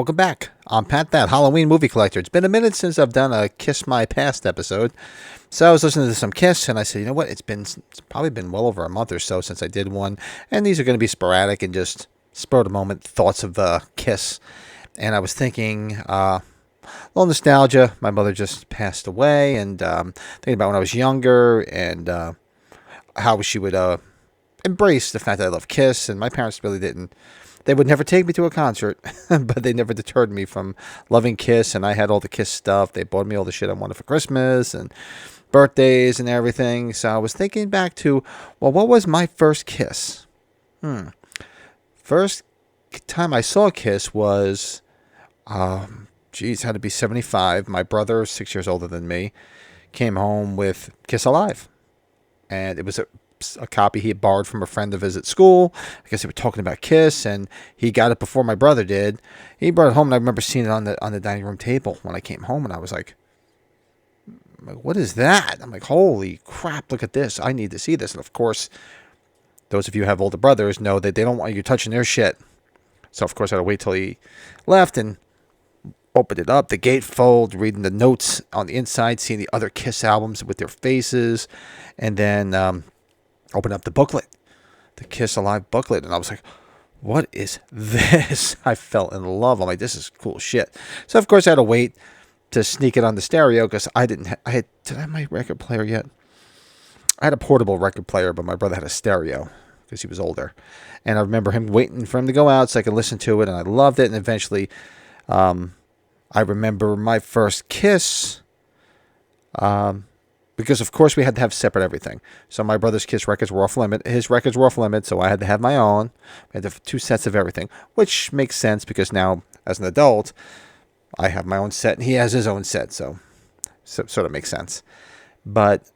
Welcome back. I'm Pat, that Halloween movie collector. It's been a minute since I've done a Kiss My Past episode. So I was listening to some Kiss, and I said, you know what? It's probably been well over a month or so since I did one. And these are going to be sporadic and just spur of the moment thoughts of Kiss. And I was thinking, a little nostalgia. My mother just passed away, and thinking about when I was younger and how she would embrace the fact that I love Kiss. And my parents really didn't. They would never take me to a concert, but they never deterred me from loving Kiss, and I had all the Kiss stuff. They bought me all the shit I wanted for Christmas and birthdays and everything. So I was thinking back to, well, what was my first Kiss? First time I saw Kiss was, had to be 75. My brother, 6 years older than me, came home with Kiss Alive. And it was a copy he had borrowed from a friend to visit school. I guess they were talking about Kiss, and he got it before my brother did. He brought it home, and I remember seeing it on the dining room table when I came home, and I was like, what is that? I'm like, holy crap, look at this. I need to see this. And of course, those of you who have older brothers know that they don't want you touching their shit. So of course I had to wait till he left and opened it up, the gatefold, reading the notes on the inside, seeing the other Kiss albums with their faces, and then open up the booklet, the Kiss Alive booklet, and I was like, what is this? I fell in love. I'm like, this is cool shit. So of course I had to wait to sneak it on the stereo because did I have my record player yet? I had a portable record player, but my brother had a stereo because he was older. And I remember him waiting for him to go out so I could listen to it, and I loved it. And eventually, I remember my first Kiss, because of course we had to have separate everything. So my brother's Kiss records were off limit. His records were off limit, so I had to have my own. I had to have two sets of everything, which makes sense because now, as an adult, I have my own set and he has his own set, so sort of makes sense. But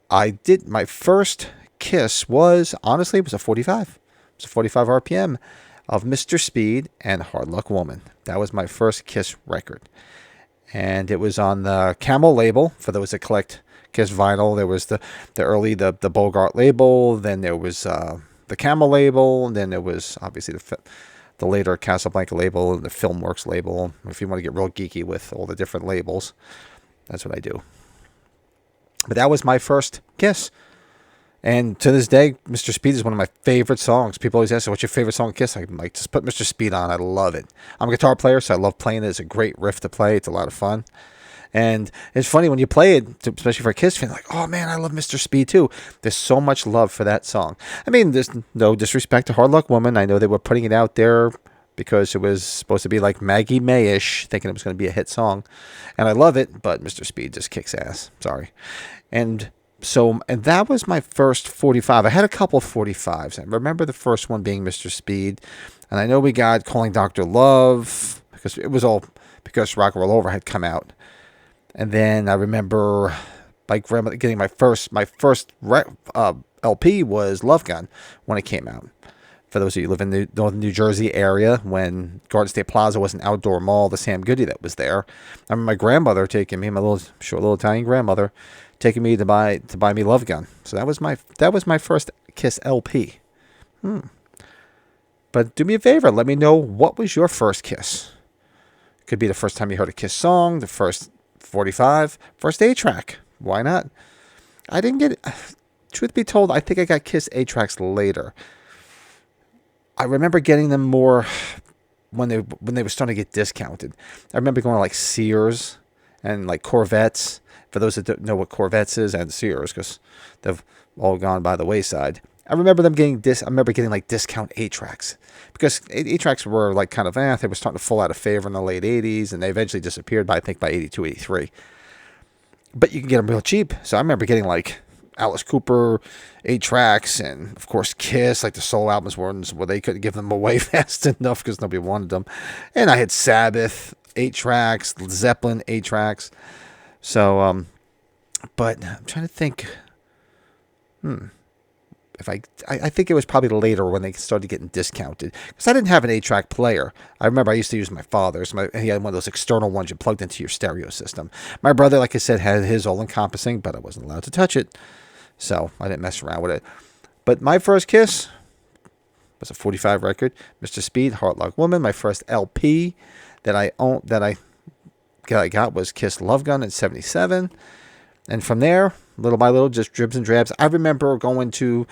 my first Kiss was, honestly, it was a 45. It was a 45 RPM of Mr. Speed and Hard Luck Woman. That was my first Kiss record. And it was on the Camel label, for those that collect Kiss vinyl. There was the early the Bogart label, then there was the Camel label, and then there was obviously the later Casablanca label and the Filmworks label. If you want to get real geeky with all the different labels, that's what I do. But that was my first Kiss. And to this day, Mr. Speed is one of my favorite songs. People always ask, what's your favorite song, Kiss? I'm like, just put Mr. Speed on. I love it. I'm a guitar player, so I love playing it. It's a great riff to play. It's a lot of fun. And it's funny when you play it, especially for a Kiss fan, like, oh man, I love Mr. Speed too. There's so much love for that song. I mean, there's no disrespect to Hard Luck Woman. I know they were putting it out there because it was supposed to be like Maggie May-ish, thinking it was going to be a hit song. And I love it, but Mr. Speed just kicks ass. Sorry. And that was my first 45. I had a couple of 45s. I remember the first one being Mr. Speed. And I know we got Calling Dr. Love, because it was all because Rock and Roll Over had come out. And then I remember my grandmother getting my first LP was Love Gun when it came out. For those of you who live in the Northern New Jersey area, when Garden State Plaza was an outdoor mall, the Sam Goody that was there. I remember my grandmother taking me, my short little Italian grandmother, taking me to buy me Love Gun. So that was my first Kiss LP. But do me a favor, let me know, what was your first Kiss? Could be the first time you heard a Kiss song, the first 45, first 8-track. Why not? I didn't get it. Truth be told, I think I got Kiss 8-tracks later. I remember getting them more when they were starting to get discounted. I remember going to like Sears and like Corvettes. For those that don't know what Corvettes is, and Sears, because they've all gone by the wayside. I remember them getting like discount 8-tracks, because 8-tracks were like kind of they were starting to fall out of favor in the late 80s, and they eventually disappeared by 82, 83. But you can get them real cheap. So I remember getting like Alice Cooper 8-tracks, and of course Kiss, like the soul albums ones where they couldn't give them away fast enough because nobody wanted them. And I had Sabbath 8-tracks, Zeppelin 8-tracks. So, but I'm trying to think, if I think it was probably later when they started getting discounted, because I didn't have an 8-track player. I remember I used to use my father's. He had one of those external ones you plugged into your stereo system. My brother, like I said, had his all-encompassing, but I wasn't allowed to touch it, so I didn't mess around with it. But my first Kiss was a 45 record, Mr. Speed, Hard Luck Woman. My first LP, that I own that I got was Kiss Love Gun in '77, and from there, little by little, just dribs and drabs. I remember going to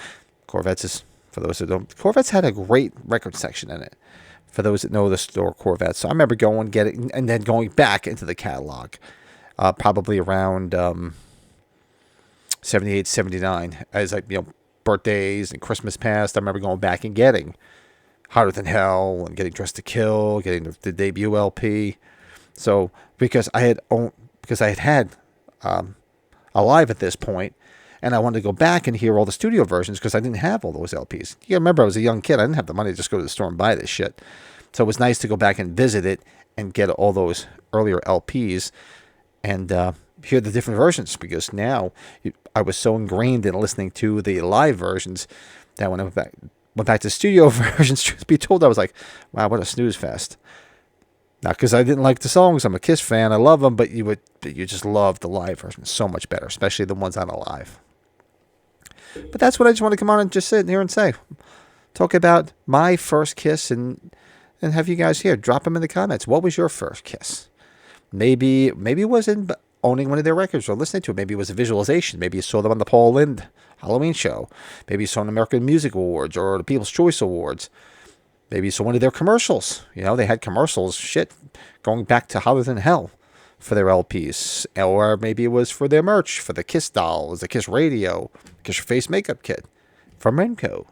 Corvettes. For those that don't, Corvettes had a great record section in it. For those that know the store Corvettes, so I remember going getting and then going back into the catalog, probably around 78, 79, as birthdays and Christmas passed. I remember going back and getting Hotter Than Hell and getting Dressed to Kill, getting the debut LP. So because I had Alive at this point, and I wanted to go back and hear all the studio versions because I didn't have all those LPs. You remember, I was a young kid. I didn't have the money to just go to the store and buy this shit. So it was nice to go back and visit it and get all those earlier LPs and hear the different versions, because now I was so ingrained in listening to the live versions that when I went back to studio versions, truth be told, I was like, wow, what a snooze fest. Not because I didn't like the songs. I'm a Kiss fan. I love them, but you just love the live version so much better, especially the ones on Alive. But that's what I just want to come on and just sit here and say. Talk about my first Kiss and have you guys here. Drop them in the comments. What was your first Kiss? Maybe it was in owning one of their records or listening to it. Maybe it was a visualization. Maybe you saw them on the Paul Lynde Halloween show. Maybe you saw an American Music Awards or the People's Choice Awards. Maybe you saw one of their commercials. They had commercials, going back to Hotter Than Hell for their LPs. Or maybe it was for their merch, for the Kiss dolls, the Kiss radio, Kiss Your Face makeup kit from Renco.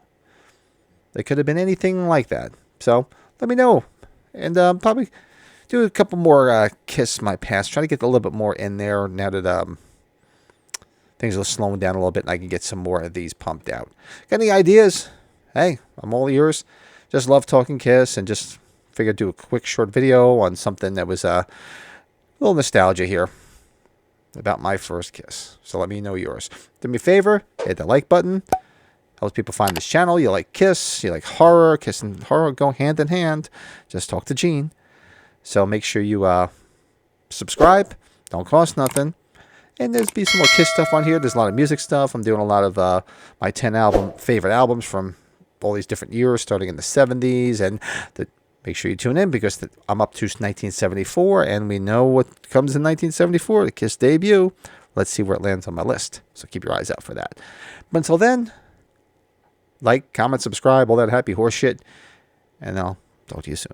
They could have been anything like that. So let me know. And probably do a couple more Kiss My Past. Try to get a little bit more in there now that things are slowing down a little bit and I can get some more of these pumped out. Got any ideas? Hey, I'm all ears. Just love talking Kiss and just figured do a quick short video on something that was a little nostalgia here about my first Kiss. So let me know yours. Do me a favor, hit the like button. Helps people find this channel. You like Kiss, you like horror. Kiss and horror go hand in hand. Just talk to Gene. So make sure you subscribe. Don't cost nothing. And there's be some more Kiss stuff on here. There's a lot of music stuff. I'm doing a lot of my 10 favorite albums from all these different years, starting in the 70s. And make sure you tune in because I'm up to 1974, and we know what comes in 1974, the Kiss debut. Let's see where it lands on my list. So keep your eyes out for that. But until then, like, comment, subscribe, all that happy horse shit. And I'll talk to you soon.